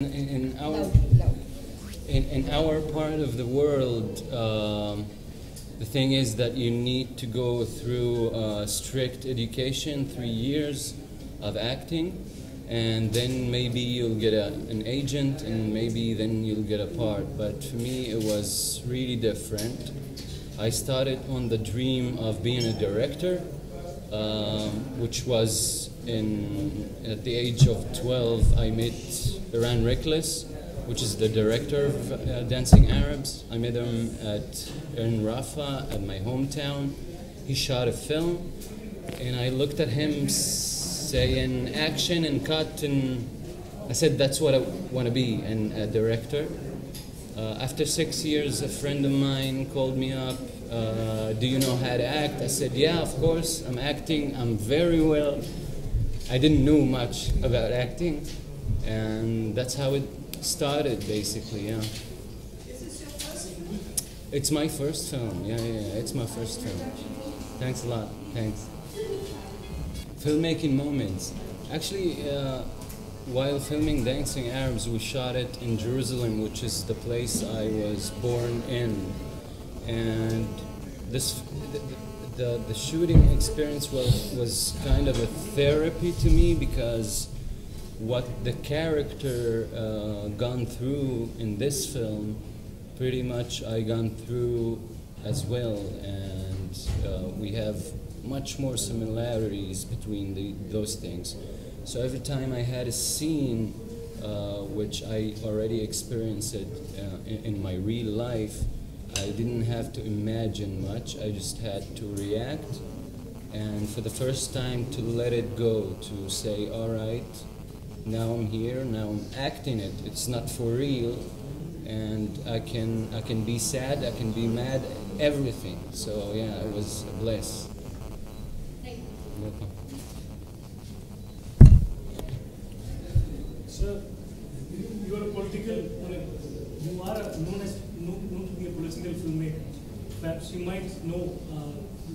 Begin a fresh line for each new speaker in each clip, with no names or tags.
In our in our part of the world, the thing is that you need to go through strict education, 3 years of acting, and then maybe you'll get an agent, and maybe then you'll get a part. But for me, it was really different. I started on the dream of being a director, which was at the age of 12. I met Iran Reckless, which is the director of Dancing Arabs. I met him in Rafah, at my hometown. He shot a film, and I looked at him saying action and cut, and I said that's what I want to be, a director. After 6 years, a friend of mine called me up. Do you know how to act? I said, yeah, of course, I'm acting, I'm very well. I didn't know much about acting, and that's how it started, basically, yeah.
Is this your first film?
It's my first film, yeah, it's my first film. Thanks a lot, thanks. Filmmaking moments. Actually, while filming Dancing Arabs, we shot it in Jerusalem, which is the place I was born in. And the shooting experience was kind of a therapy to me, because what the character gone through in this film, pretty much I gone through as well, and we have much more similarities between those things. So every time I had a scene which I already experienced it in my real life, I didn't have to imagine much, I just had to react, and for the first time to let it go, to say, all right, now I'm here, now I'm acting it, it's not for real, and I can be sad, I can be mad, everything. So yeah, it was a bliss.
Thank you.
Welcome.
Sir, you are a political, you are known to be a political filmmaker. Perhaps you might know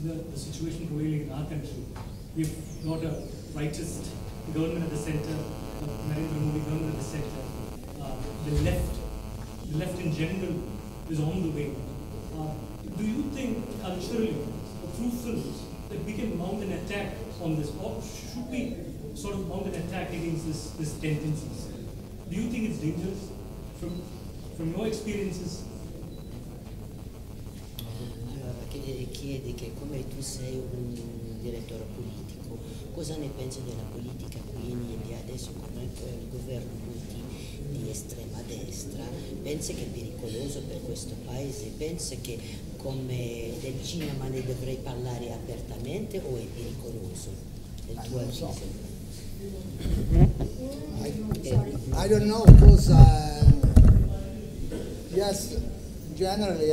the situation prevailing in our country. We've got a righteous government at the center, Narendra Modi government at the center. The left in general is on the way. Do you think culturally, through films, that we can mount an attack on this, or should we sort of mount an attack against this tendencies? Do you think it's dangerous from your experiences?
Chiede che come tu sei un direttore politico, cosa ne pensi della politica qui in India adesso con il governo di estrema destra? Pensi che è pericoloso per questo paese? Pensi che come del cinema ne dovrei parlare apertamente o è pericoloso nel tuo avviso?
I don't know, because yes, generally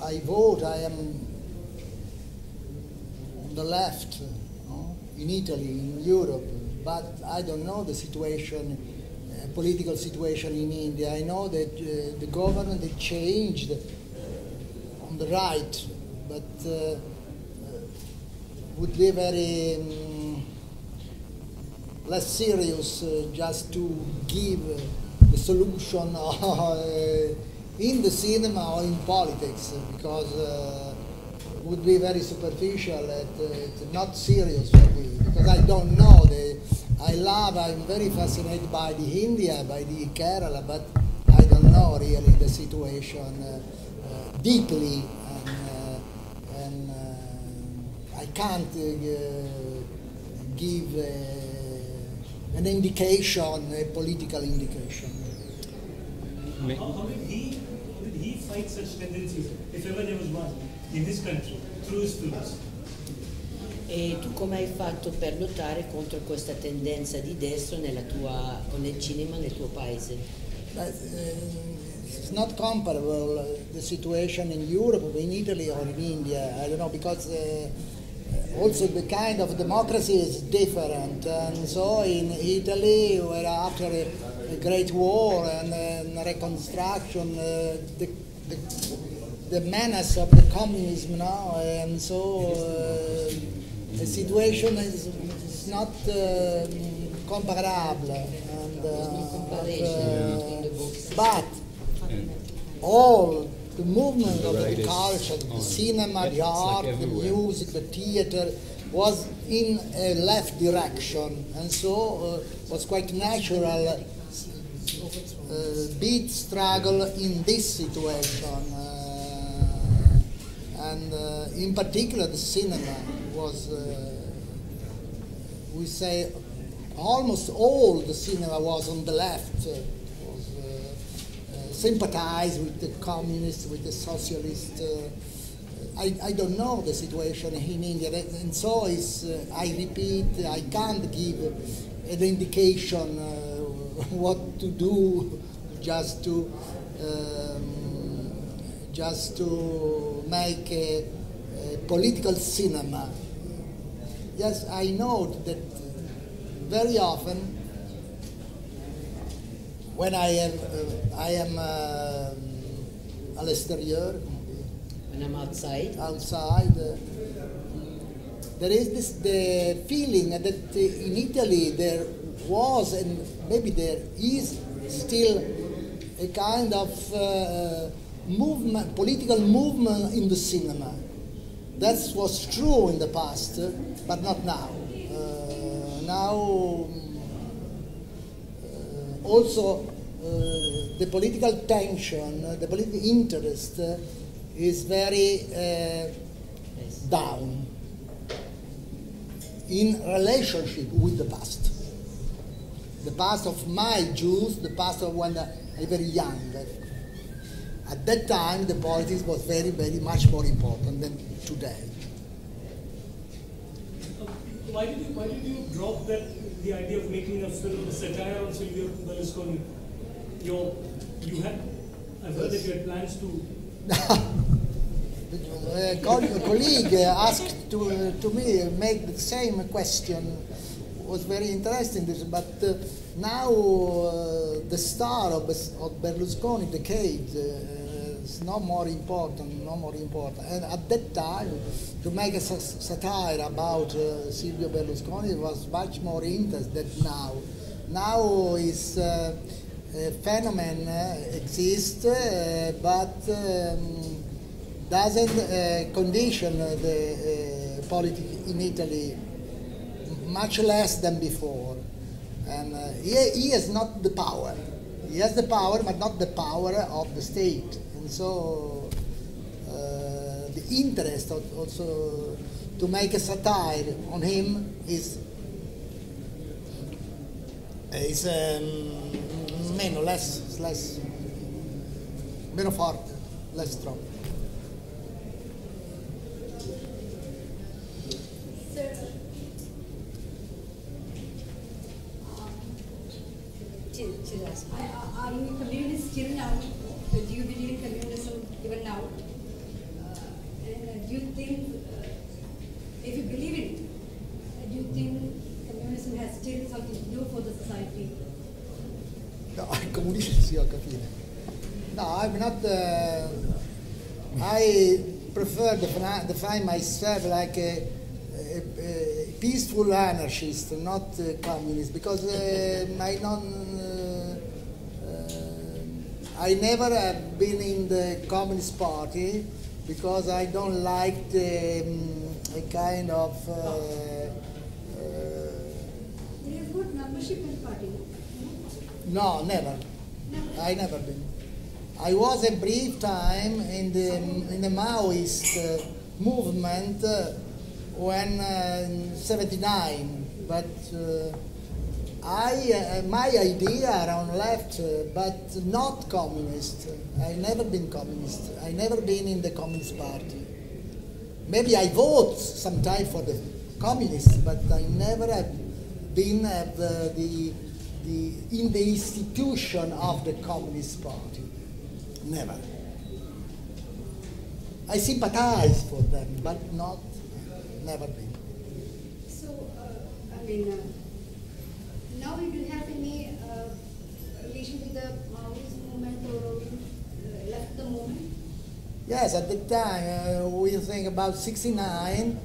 I vote, I am on the left, in Italy, in Europe, but I don't know the situation, political situation in India. I know that the government they changed on the right, but would be very less serious just to give the solution in the cinema or in politics, because it would be very superficial and it's not serious for me, because I don't know. I'm very fascinated by the India, by the Kerala, but I don't know really the situation deeply, and I can't give an indication, a political indication.
How did he fight such tendencies, if ever there was one, in this country, through his films?
E tu come hai fatto per lottare contro questa tendenza di destra nel cinema nel tuo paese?
It's not comparable, the situation in Europe, in Italy or in India. I don't know, because also the kind of democracy is different. And so in Italy, where after a great war and reconstruction, the menace of the communism now, and so the situation is not incomparable, and
comparison.
but
And
all the movement of
Right
the
is
culture, the
on.
cinema,
Yeah,
the
it's like
art, the
everywhere.
music, the theater, was in a left direction, and so was quite natural big struggle in this situation, and in particular the cinema was, we say, almost all the cinema was on the left, sympathized with the communists, with the socialists. I don't know the situation in India, and so I repeat, I can't give an indication what to do just to make a political cinema. Yes, I know that very often when I am à l'extérieur,
When I'm outside,
there is the feeling that in Italy there was, and maybe there is still, a kind of movement, political movement in the cinema. That was true in the past, but not now. Now, also, the political tension, the political interest is very down in relationship with the past. The past of my Jews, the past of when I was very young. At that time, the politics was very, very much more important than today.
Why did you drop the idea of making a film, a satire on Silvio Berlusconi? I've heard that you had plans to.
A colleague asked to me make the same question. Was very interesting, but now the star of Berlusconi decade is no more important. And at that time, to make a satire about Silvio Berlusconi was much more interesting than now. Now is a phenomenon exists, but doesn't condition the politics in Italy much less than before. And he has not the power. He has the power, but not the power of the state. And so the interest also to make a satire on him is meno forte, less strong.
Are you a communist still now? Do you believe in communism even now? And do you think, if you believe in it, do you think communism has still something to do for the society?
No, comunista sì, ho capito. No, I'm not. I prefer to define myself like a peaceful anarchist, not a communist, because I never have been in the Communist Party because I don't like the a kind of.
You have good membership in the party.
No, never. I never been. I was a brief time in the Maoist movement when in '79, but my idea around left, but not communist. I never been communist. I never been in the Communist Party. Maybe I vote sometime for the communists, but I never have been in the institution of the Communist Party. Never. I sympathize for them, but never been.
So, now you don't have any relation with the Maoist movement or left the movement?
Yes, at the time, we think about '69,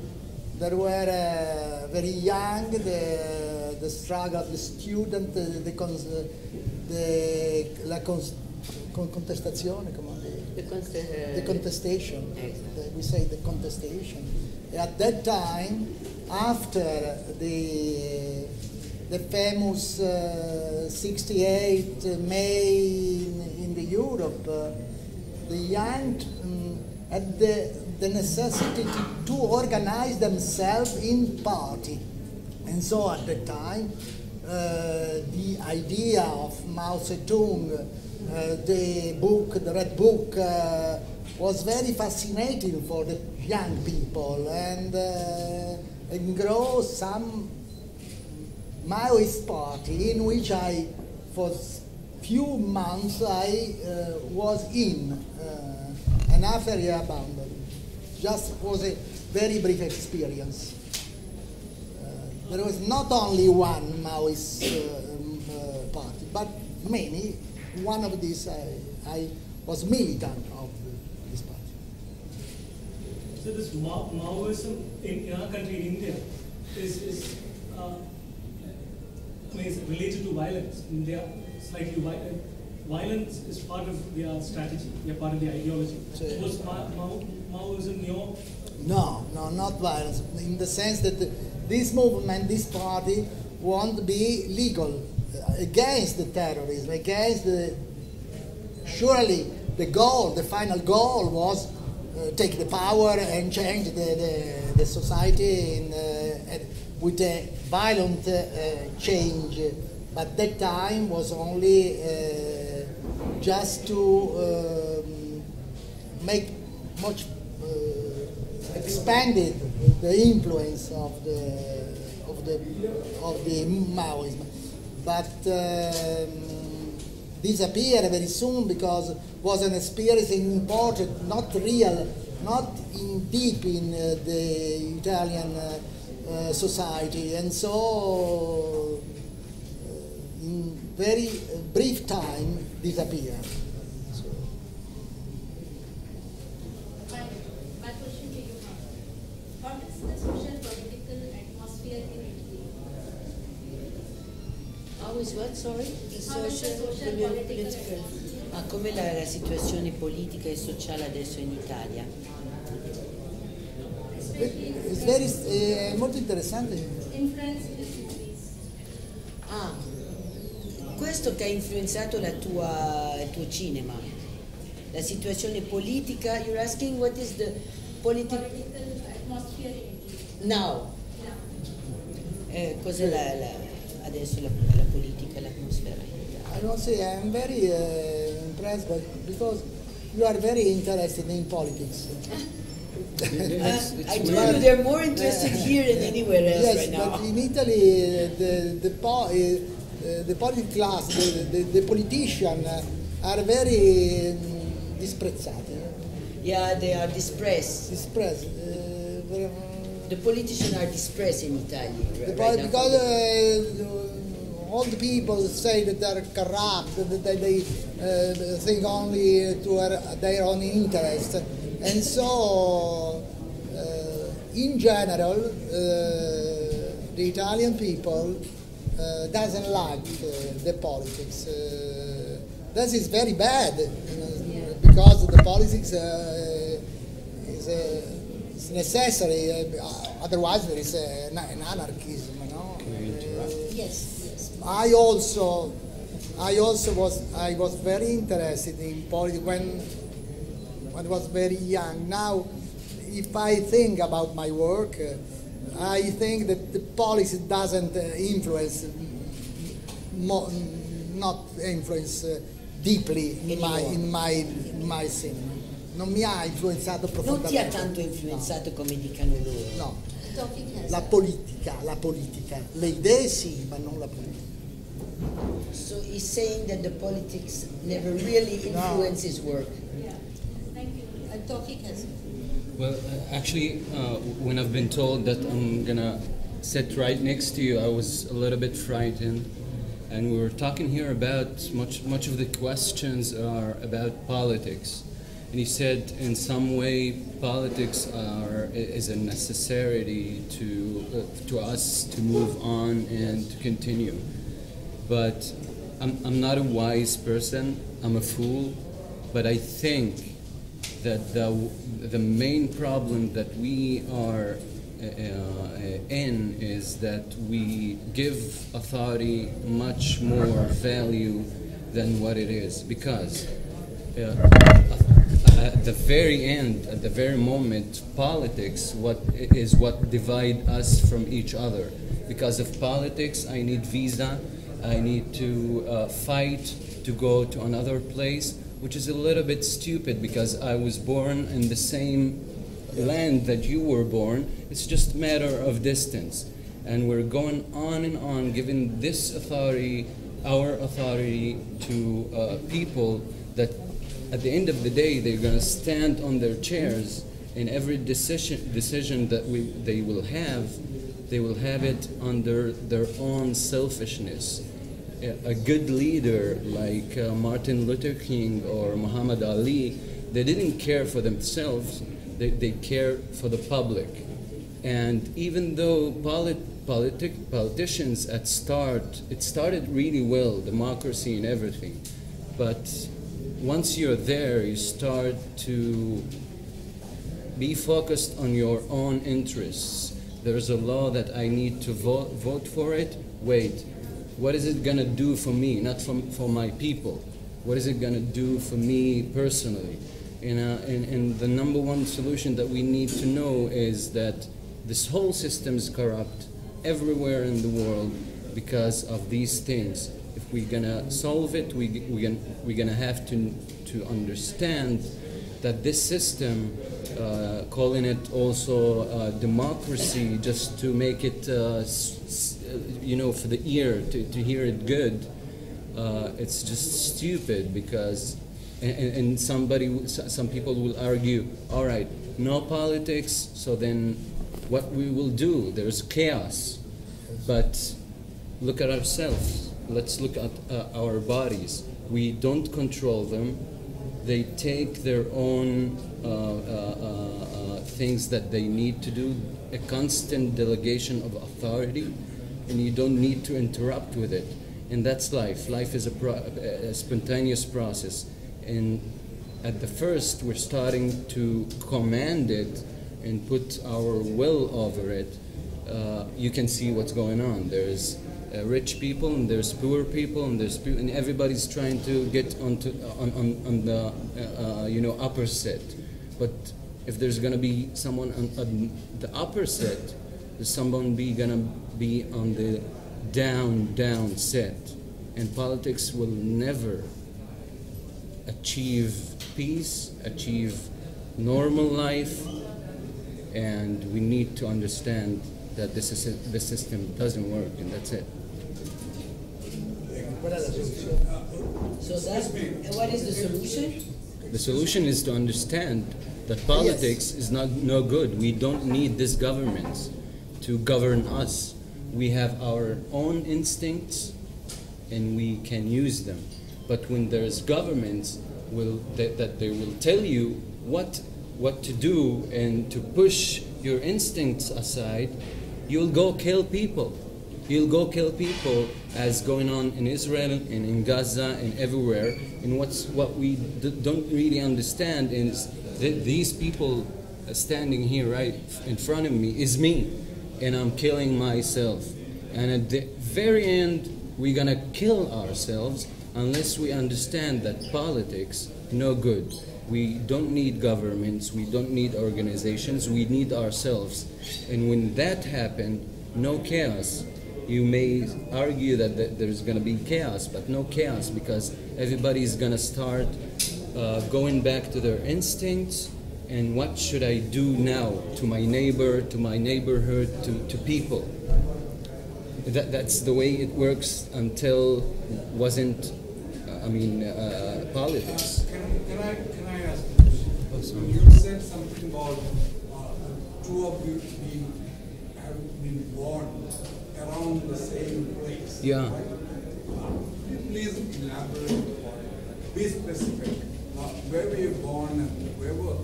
there were very young, the the struggle of the student, contestazione, the contestation.
Exactly.
We say the contestation. At that time, after the famous 68 May in the Europe, the young had the necessity to organize themselves in party. And so at the time, the idea of Mao Zedong, the Red Book, was very fascinating for the young people, and grow some Maoist party in which for few months I was in, and after I abandoned. Just was a very brief experience. There was not only one Maoist party, but many. One of these I was militant of this party.
So this Maoism in our country, in India, is related to violence. They are slightly violent. Violence is part of their strategy. They are part of their ideology.
So,
was Maoism your?
No, not violence. In the sense that this movement, this party, won't be legal against the terrorism, against the. Surely the goal, the final goal was take the power and change the society with a violent change. But that time was only just to make much expanded the influence of the Maoism, but disappeared very soon because it was an experience important, not real, not deep in the Italian society, and so in very brief time disappeared.
My question to you now. What is the social political atmosphere in Italy?
How is what, sorry?
How is the social political atmosphere?
Ma com'è la situazione politica e sociale adesso in Italia?
It's very molto interessante.
Influence in the cities.
Ah, questo che ha influenzato il tuo cinema, la situazione politica. You're asking what is the
Political atmosphere in Italy.
now? Cos'è adesso la politica, l'atmosfera in Italia?
I don't say I'm very impressed, because you are very interested in politics.
I told you they're more interested here than anywhere else
Yes,
right now.
but in Italy, the political class, the politicians are very disprezzati.
Yeah, they are dispressed.
Dispressed.
The politicians are dispressed in Italy right now.
Because all the people say that they're corrupt, that they think only to their own interest. And so, in general, the Italian people doesn't like the politics. This is very bad, because the politics is necessary. Otherwise, there is an anarchism. No?
Yes.
I was very interested in politics when I was very young. Now, if I think about my work, I think that the policy doesn't influence, not influence deeply in my cinema. Non mi ha influenzato profondamente.
Non ti ha tanto influenzato come dicano loro.
No. La politica, le idee sì, ma non la politica.
So he's saying that the politics never really influence his work.
Yeah. Thank you.
Tawfeek has.
Well, actually, when I've been told that I'm gonna sit right next to you, I was a little bit frightened. And we were talking here about much of the questions are about politics. and he said in some way politics is a necessity to us to move on and to continue. But I'm not a wise person. I'm a fool. But I think that the main problem that we are in is that we give authority much more value than what it is, because at the very end, at the very moment, politics is what divide us from each other. Because of politics, I need visa, I need to fight to go to another place, which is a little bit stupid because I was born in the same land that you were born. It's just a matter of distance. And we're going on and on, giving this authority, our authority, to people that at the end of the day, they're going to stand on their chairs, and every decision that they will have it under their own selfishness. A good leader like Martin Luther King or Muhammad Ali, they didn't care for themselves, they cared for the public. And even though politicians at start, it started really well, democracy and everything, but once you're there, you start to be focused on your own interests. There's a law that I need to vote for it. Wait, what is it going to do for me, not for my people? What is it going to do for me personally? And the number one solution that we need to know is that this whole system is corrupt everywhere in the world because of these things. If we're going to solve it, we're going to have to understand that this system, calling it also democracy, just to make it, for the ear, to hear it good, it's just stupid because, and some people will argue, all right, no politics, so then what we will do? There's chaos. But look at ourselves. Let's look at our bodies. We don't control them. They take their own things that they need to do, a constant delegation of authority, and you don't need to interrupt with it. And that's life. Life is a spontaneous process. And at the first, we're starting to command it and put our will over it. You can see what's going on. There's rich people and there's poor people and everybody's trying to get on the upper set. But if there's going to be someone on the upper set, there's someone going to be on the down set, and politics will never achieve peace, achieve normal life, and we need to understand that the system doesn't work, and that's it.
So what is the solution?
The solution is to understand that politics is no good. We don't need this government to govern us. We have our own instincts, and we can use them. But when there's governments that they will tell you what to do and to push your instincts aside, you'll go kill people. You'll go kill people, as going on in Israel and in Gaza and everywhere. And what we don't really understand is that these people standing here right in front of me is me, and I'm killing myself. And at the very end, we're gonna kill ourselves unless we understand that politics no good. We don't need governments, we don't need organizations, we need ourselves. And when that happens, no chaos. You may argue that there's going to be chaos, but no chaos, because everybody's going to start going back to their instincts. And what should I do now to my neighbor, to my neighborhood, to people? That's the way it works until wasn't, politics.
Can I ask you? You said something about two of you have been born around the same place.
Yeah.
Right? Please elaborate upon it. Be specific. where were you born and where was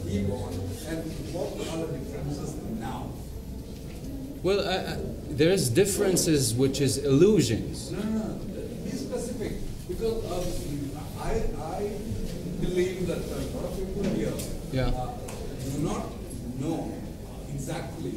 he born, and what are the differences now?
Well, there's differences which is illusions.
No. Be specific, because I believe that a lot of people here do not know exactly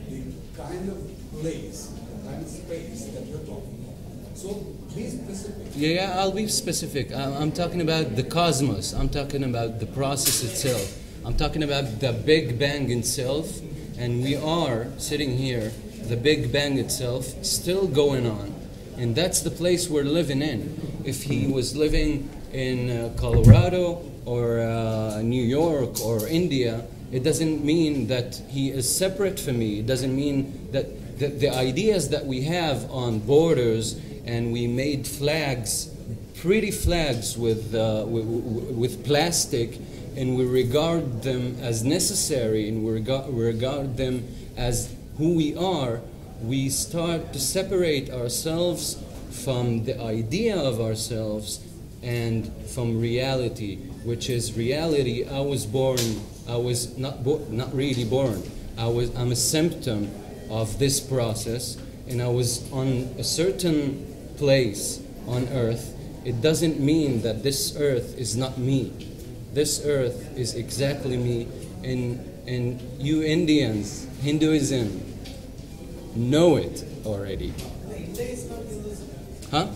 the kind of place, the kind of space that you're talking about. So be specific.
Yeah, I'll be specific. I'm talking about the cosmos. I'm talking about the process itself. I'm talking about the Big Bang itself, and we are sitting here, the Big Bang itself, still going on. And that's the place we're living in. If he was living in Colorado or New York or India, it doesn't mean that he is separate from me. It doesn't mean that the ideas that we have on borders, and we made flags, pretty flags with plastic, and we regard them as necessary, and we regard them as who we are, we start to separate ourselves from the idea of ourselves and from reality, which is reality. I was born, I was not really born. I'm a symptom of this process, and I was on a certain place on earth. It doesn't mean that this earth is not me. This earth is exactly me, and you Indians, Hinduism, know it already.
India is not Hinduism.
Huh?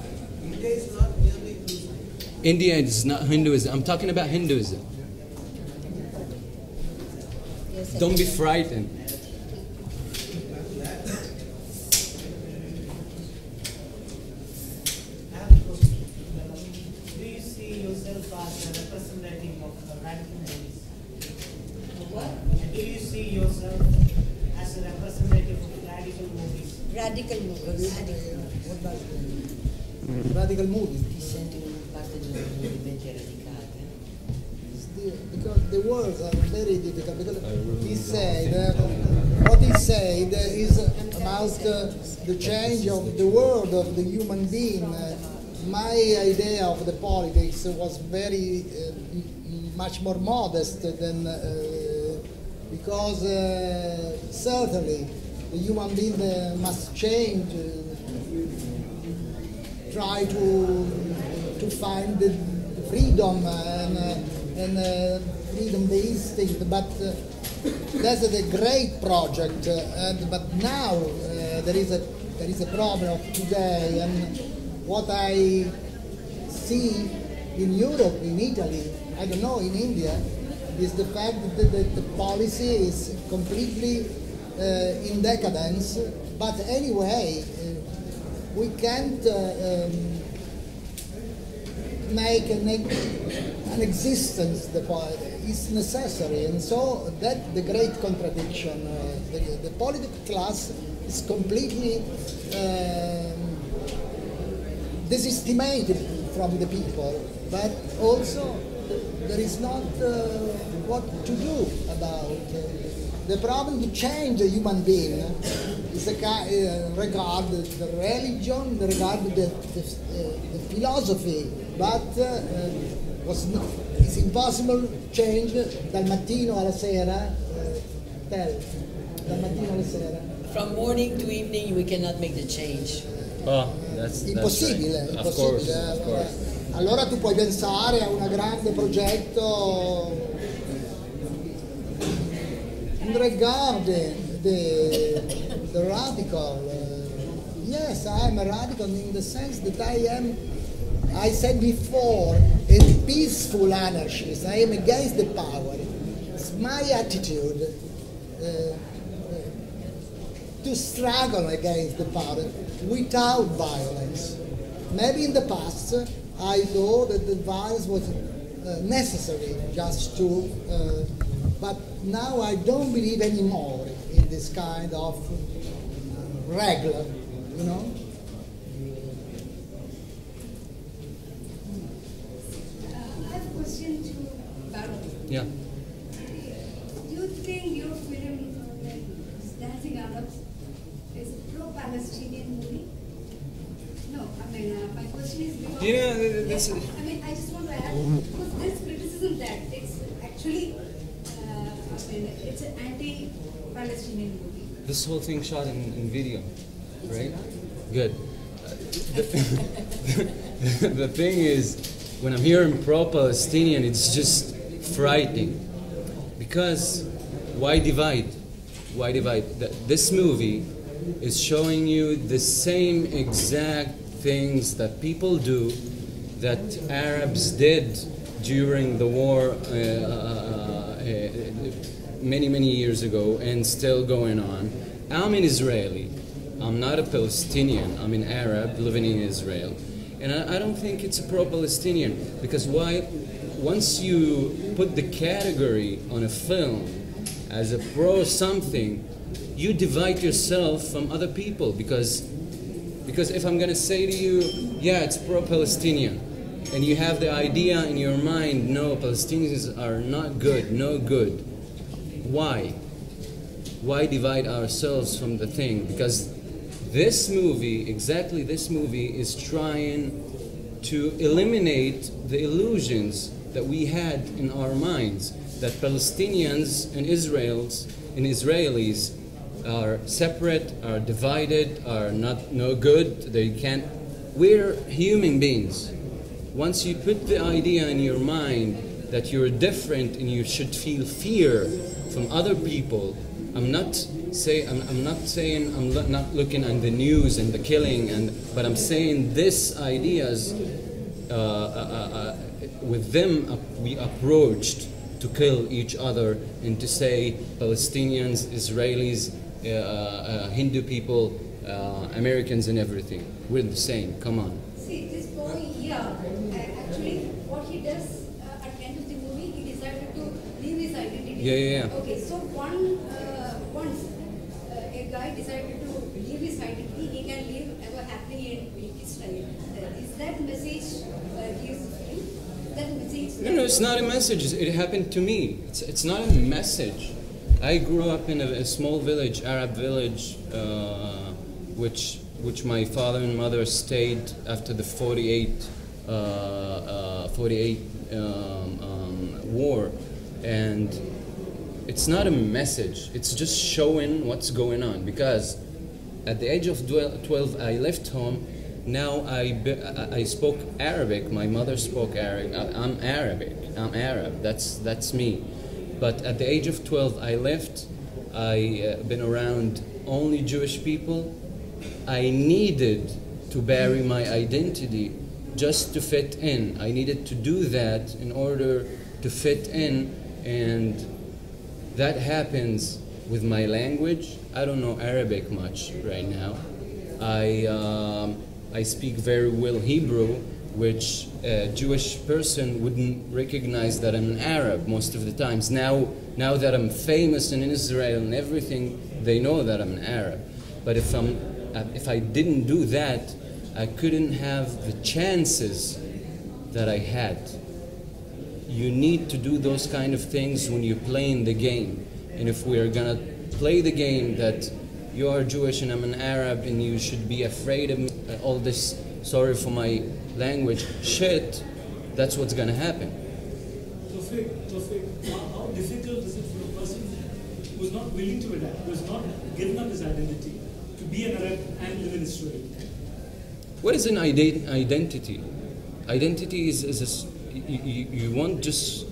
India is not really Hinduism.
India is not Hinduism. I'm talking about Hinduism. Don't be frightened.
Do you see yourself as a representative of radical movies? What? Do you see yourself as a representative of radical movies?
Radical movies.
What does it mean? Radical movie.
Ti senti una parte di un movimento radicale?
Because the words are very difficult. Because he said, what he said is about the change of the world of the human being. My idea of the politics was very much more modest than because certainly the human being must change, try to find the freedom and freedom-based things, but that's a great project. But now there is a problem of today, and what I see in Europe, in Italy, I don't know, in India, is the fact that the policy is completely in decadence. But anyway, we can't make an existence. It's necessary, and so that the great contradiction. The political class is completely desestimated from the people, but also there is not what to do about the problem. To change a human being is regard the religion, regard the philosophy, but it's impossible to change dal mattino alla sera. Dal mattino alla sera.
From morning to evening, we cannot make the change.
Oh, that's
Impossibile,
right.
impossibile.
Of course.
Allora tu puoi pensare a un grande progetto regarding the radical. Yes, I am a radical in the sense that I said before, a peaceful anarchist. I am against the power. It's my attitude to struggle against the power without violence. Maybe in the past I thought that the violence was necessary just to, but now I don't believe anymore in this kind of regular, you know.
I have a question to Barhom.
Yeah.
Do you think your film, Dancing Arabs, is a pro-Palestinian movie? No, I mean, my question is because...
You know, this
I mean, I just want to because this criticism that it's actually, it's an anti-Palestinian movie.
This whole thing shot in video, right? Good. The thing is, when I'm hearing pro-Palestinian, it's just frightening. Because why divide? Why divide? This movie is showing you the same exact things that people do that Arabs did during the war many years ago and still going on. I'm an Israeli. I'm not a Palestinian. I'm an Arab living in Israel. And I don't think it's a pro-Palestinian, because why? Once you put the category on a film as a pro-something, you divide yourself from other people, because if I'm going to say to you, yeah, it's pro-Palestinian, and you have the idea in your mind, no, Palestinians are not good, no good. Why? Why divide ourselves from the thing? Because this movie, exactly this movie, is trying to eliminate the illusions that we had in our minds, that Palestinians and Israelis are separate, are divided, are no good, they can't. We're human beings. Once you put the idea in your mind that you're different and you should feel fear from other people, I'm not looking at the news and the killing, but I'm saying this ideas with them we approached to kill each other and to say Palestinians, Israelis, Hindu people, Americans and everything. We're the same. Come on.
See, this boy here, actually, what he does at the end of the movie, he decided to leave his identity.
Yeah.
Okay, so once a guy decided to leave his identity, he can live ever happily in Israel. Is that message he is feeling? That message?
No, it's not a message. It happened to me. It's not a message. I grew up in a small village, Arab village, which my father and mother stayed after the 48 war, and it's not a message. It's just showing what's going on. Because at the age of 12, I left home. Now I spoke Arabic. My mother spoke Arabic. I'm Arabic. I'm Arab. That's me. But at the age of 12, I left. I been around only Jewish people. I needed to bury my identity just to fit in. I needed to do that in order to fit in, and that happens with my language. I don't know Arabic much right now. I speak very well Hebrew, which a Jewish person wouldn't recognize that I'm an Arab most of the times. Now that I'm famous in Israel and everything, they know that I'm an Arab. But if I didn't do that, I couldn't have the chances that I had. You need to do those kind of things when you're playing the game. And if we're gonna play the game that you are Jewish and I'm an Arab and you should be afraid of all this, sorry for my language, shit, that's what's gonna happen.
Tawfeek, how difficult is it for a person who's not willing to adapt, who's not given up his identity, to be an Arab and live in Israel?
What is an identity? Identity is you won't just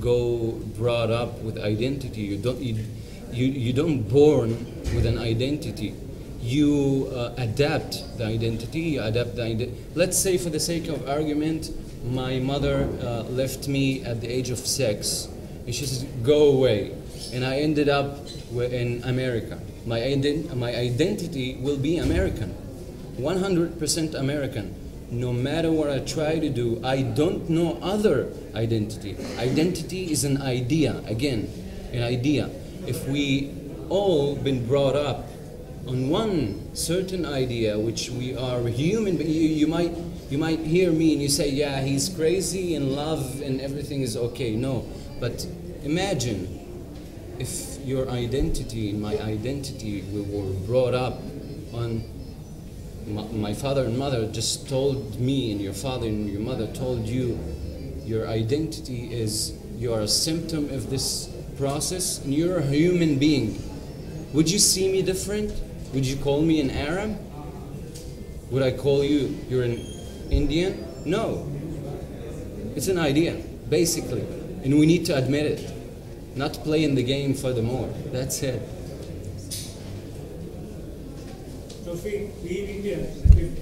go brought up with identity. You don't born with an identity. You adapt the identity. You adapt the identity. Let's say, for the sake of argument, my mother left me at the age of 6, and she says, "Go away," and I ended up in America. My identity will be American, 100% American. No matter what I try to do, I don't know other identity. Identity is an idea, again, an idea. If we all been brought up on one certain idea, which we are human, but you might hear me and you say, yeah, he's crazy and love and everything is okay. No, but imagine if your identity and my identity were brought up on my father and mother just told me, and your father and your mother told you, Your identity is, you are a symptom of this process, and you're a human being. Would you see me different? Would you call me an Arab? Would I call you, you're an Indian? No. It's an idea, basically. And we need to admit it. Not playing the game furthermore. That's it.
Tawfeek, we in India,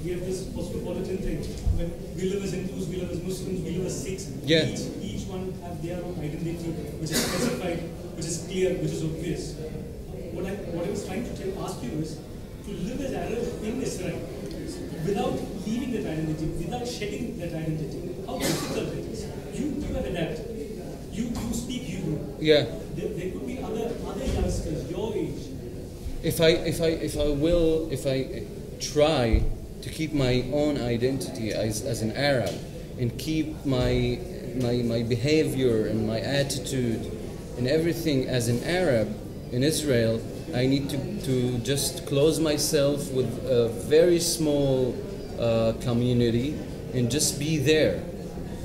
we have this cosmopolitan thing. When we live as Hindus, we live as Muslims, we live as Sikhs.
Yeah.
Each one have their own identity, which is specified, which is clear, which is obvious. What I was trying to ask you is, to live as Arab in Israel, without leaving that identity, without shedding that identity, how difficult it is. You have adapted. You speak Hebrew.
Yeah.
There could be other youngsters your age.
If I try to keep my own identity as an Arab and keep my behavior and my attitude and everything as an Arab in Israel, I need to just close myself with a very small community and just be there.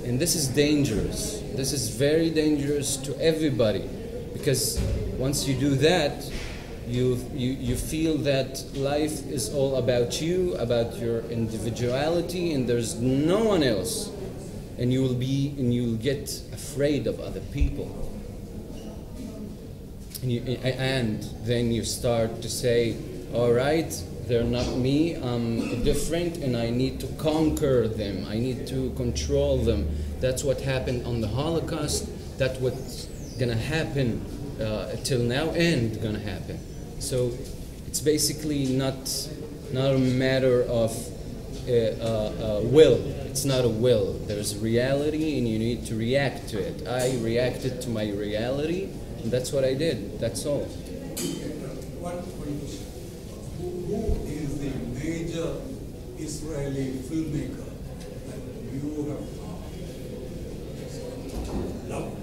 And this is dangerous. This is very dangerous to everybody, because once you do that, you feel that life is all about you, about your individuality, and there's no one else, and you'll get afraid of other people, and then you start to say, all right, they're not me, I'm different, and I need to conquer them, I need to control them. That's what happened on the Holocaust. That's what's gonna happen till now, and gonna happen. So it's basically not a matter of will. It's not a will. There's reality, and you need to react to it. I reacted to my reality, and that's what I did. That's all.
One question. Who is the major Israeli filmmaker that you have loved?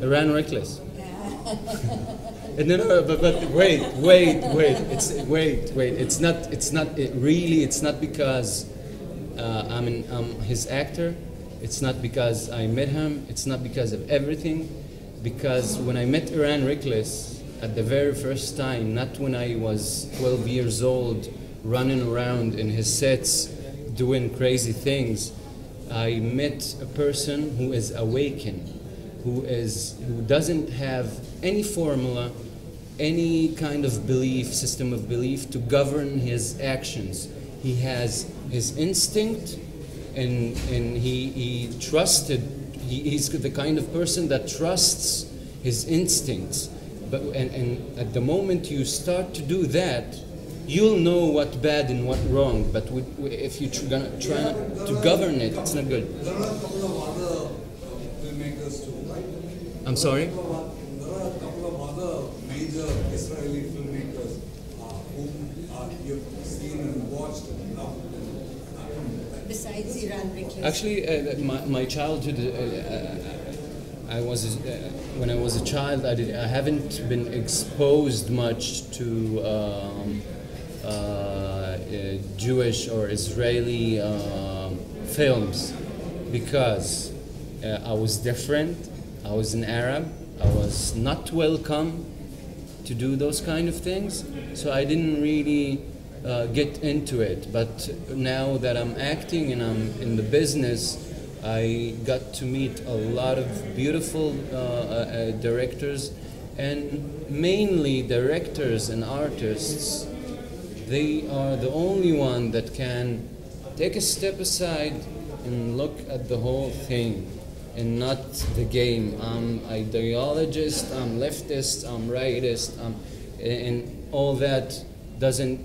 Iran Reckless. No, but wait. It's not because I'm his actor. It's not because I met him. It's not because of everything. Because when I met Iran Reckless at the very first time, not when I was 12 years old, running around in his sets, doing crazy things, I met a person who is awakened, who doesn't have any formula, any kind of belief, system of belief to govern his actions. He has his instinct, and he trusted. He's the kind of person that trusts his instincts. And at the moment you start to do that, you'll know what bad and what wrong. But if you're gonna try to govern it, it's not good.
There are a couple of other filmmakers too, right?
I'm sorry?
There are a couple of other major Israeli filmmakers whom you've seen and watched and loved.
Besides Iran Reckless?
Actually, my childhood, when I was a child, I haven't been exposed much to Jewish or Israeli films, because I was different. I was an Arab. I was not welcome to do those kind of things, so I didn't really get into it. But now that I'm acting and I'm in the business, I got to meet a lot of beautiful directors, and mainly directors and artists. They are the only one that can take a step aside and look at the whole thing, and not the game. I'm ideologist, I'm leftist, I'm rightist, and all that doesn't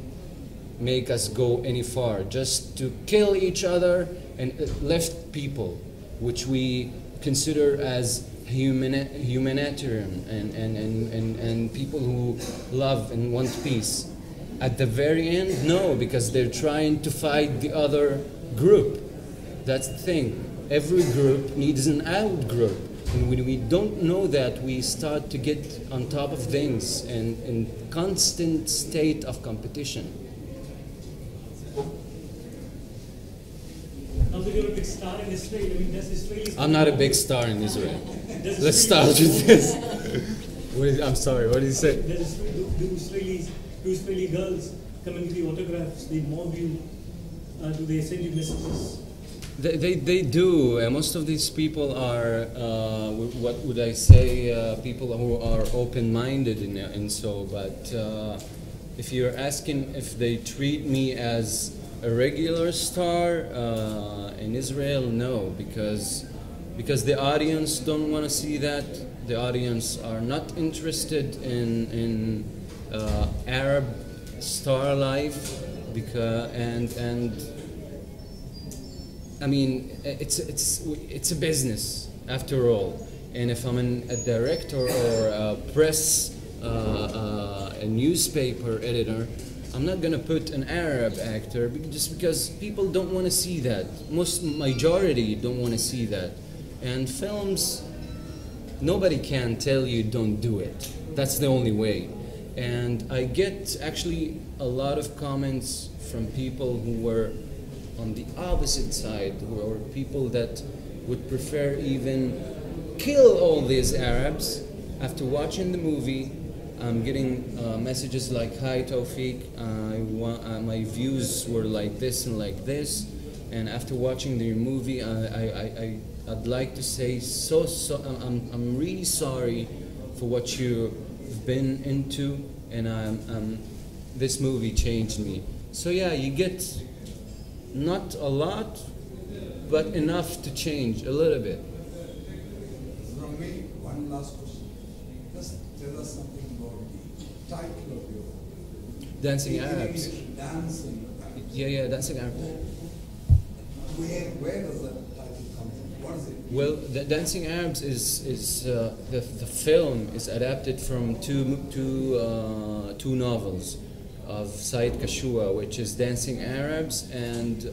make us go any far. Just to kill each other and left people, which we consider as humanitarian and people who love and want peace. At the very end, no, because they're trying to fight the other group. That's the thing. Every group needs an out group. And when we don't know that, we start to get on top of things and in constant state of competition.
Now Now that you're a big star in Israel, I mean, does Israelis...
I'm not a big star in Israel. Let's start with this. I'm sorry, what did you say?
Do Israeli girls come and give you autographs? They mob you? Do they send you messages?
They do. Most of these people are, what would I say, people who are open-minded and so, but if you're asking if they treat me as a regular star in Israel, no, because the audience don't want to see that. The audience are not interested in Arab star life, and I mean it's a business after all. And if I'm a director or a press, a newspaper editor, I'm not gonna put an Arab actor just because people don't want to see that. Majority don't want to see that. And films, nobody can tell you don't do it. That's the only way. And I get actually a lot of comments from people who were on the opposite side, or people that would prefer even kill all these Arabs. After watching the movie, I'm getting messages like, "Hi Tawfeek, my views were like this and like this, and after watching the movie, I'd like to say I'm really sorry for what you've been into, and this movie changed me." So yeah, you get not a lot, but enough to change a little bit.
From me, one last question. Just tell us something about the title of your
Dancing Arabs.
Dancing Arabs.
Yeah, Dancing Arabs.
Where does that title come from? What is it?
Well, the Dancing Arabs is the film is adapted from two novels of Said Kashua, which is Dancing Arabs, and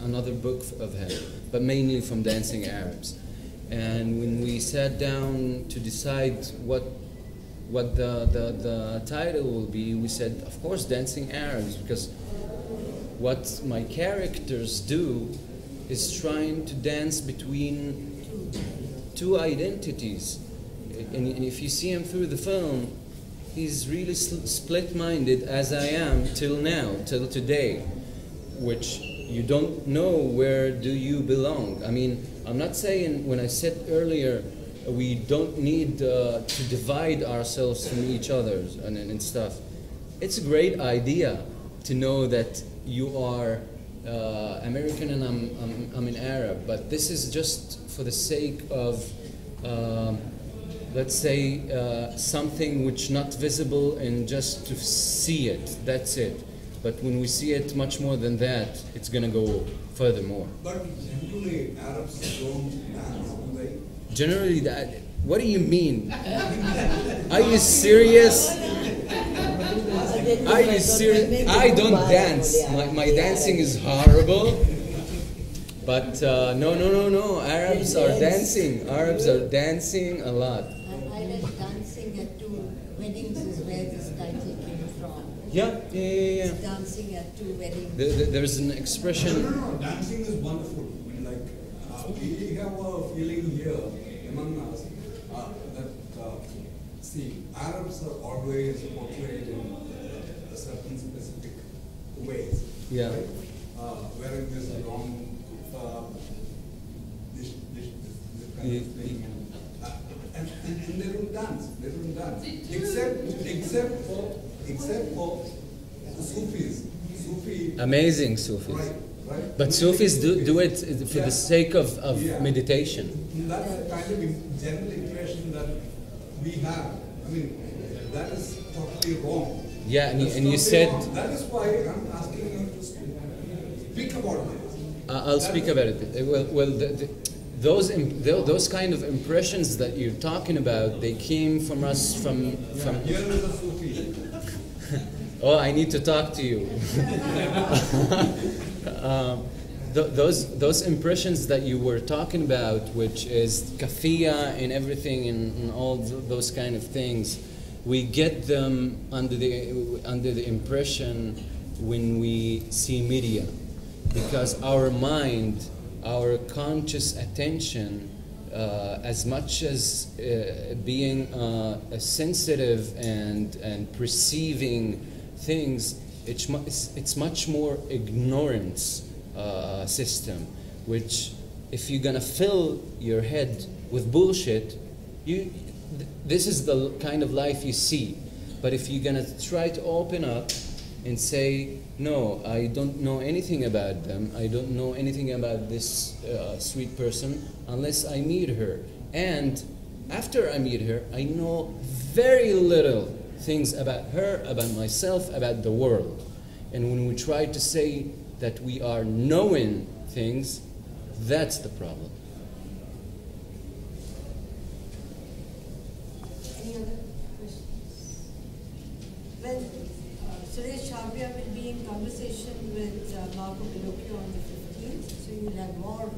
another book of him, but mainly from Dancing Arabs. And when we sat down to decide what the title will be, we said, of course, Dancing Arabs, because what my characters do is trying to dance between two identities. And if you see him through the film, he's really split-minded, as I am till now, till today, which you don't know where do you belong. I mean, I'm not saying, when I said earlier, we don't need to divide ourselves from each other and stuff. It's a great idea to know that you are American and I'm an Arab, but this is just for the sake of let's say something which not visible, and just to see it, that's it. But when we see it much more than that, it's going to go furthermore.
But generally Arabs don't dance, do they?
Generally, what do you mean? Are you serious? Are you serious? I don't dance. My dancing is horrible. But no. Arabs are dancing. Arabs are dancing a lot.
I was dancing at two weddings is where this title came from.
Yeah.
Dancing at two weddings.
There's an expression.
No. Dancing is wonderful. I mean, like, we have a feeling here among us that, see, Arabs are always portrayed in certain specific ways.
Yeah.
Right? Wearing this long this kind of thing. And they don't dance. They don't dance. Except for the Sufis.
Amazing Sufis.
Right.
But Sufis do it for the sake of meditation.
That's the kind of general impression that we have. I mean, that is totally wrong.
Yeah, and you
totally
said...
wrong. That is why I'm asking you to speak about this.
I'll speak about it. Well, those kind of impressions that you're talking about, they came from us from.
Here is a Sufi.
Oh, I need to talk to you. Those impressions that you were talking about, which is kafia and everything and all those kind of things, we get them under the impression when we see media. because our mind, our conscious attention, as much as being sensitive and perceiving things, it's much more ignorance system, which if you're gonna fill your head with bullshit, this is the kind of life you see. But if you're gonna try to open up and say, no, I don't know anything about them, I don't know anything about this sweet person unless I meet her, and after I meet her, I know very little things about her, about myself, about the world. And when we try to say that we are knowing things, that's the problem.
Any other questions? Well, Suresh Chabria will be in conversation with Marco Pinocchio on the 15th, so you will have more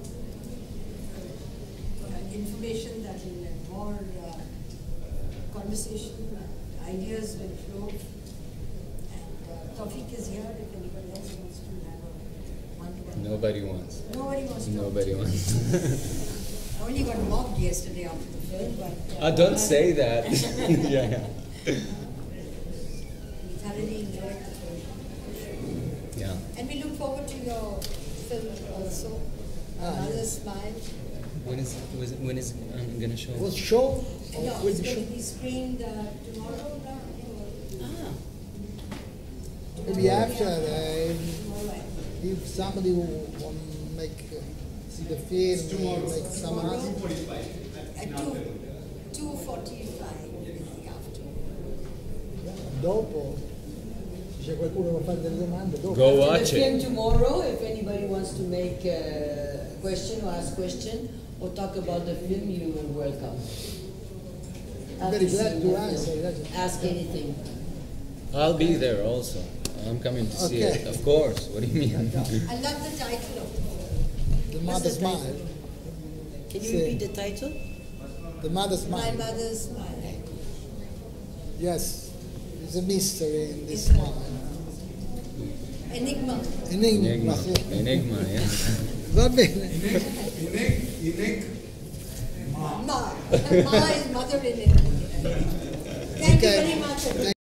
information, that will have more conversation, ideas will flow. And Tawfeek is here if anybody else wants to have a one-to-one.
Nobody wants.
Nobody wants to.
Nobody wants.
I only got mobbed yesterday after the film, but...
Don't say that. Yeah.
We thoroughly enjoyed the film.
Yeah.
And we look forward to your film also, Another Smile.
When is I'm gonna show?
Was show? Or
No,
will
it's
be
going
show?
to be screened tomorrow.
Maybe after,
Tomorrow.
if somebody will want to make see the film, make some
Tomorrow
answer.
at 2:45 is the afternoon.
Dopo, se c'è qualcuno che vuole fare delle domande, dopo.
Go
The
watch
film
it.
tomorrow, if anybody wants to make a question or ask question or talk about the film, you are welcome.
I'm very glad to answer.
Ask anything.
I'll be there also. I'm coming to see
Okay.
it. Of course. What do you mean?
I love the title of
The Mother Smile.
Can you
Sì.
repeat the title?
The Mother
My
Smile.
Mother's Smile.
Yes, there's a mystery in this
It's
smile.
Enigma.
Enigma, sì.
Enigma, yeah.
Va bene.
Ma. Ma is mother in it. Thank you
Okay.
very much.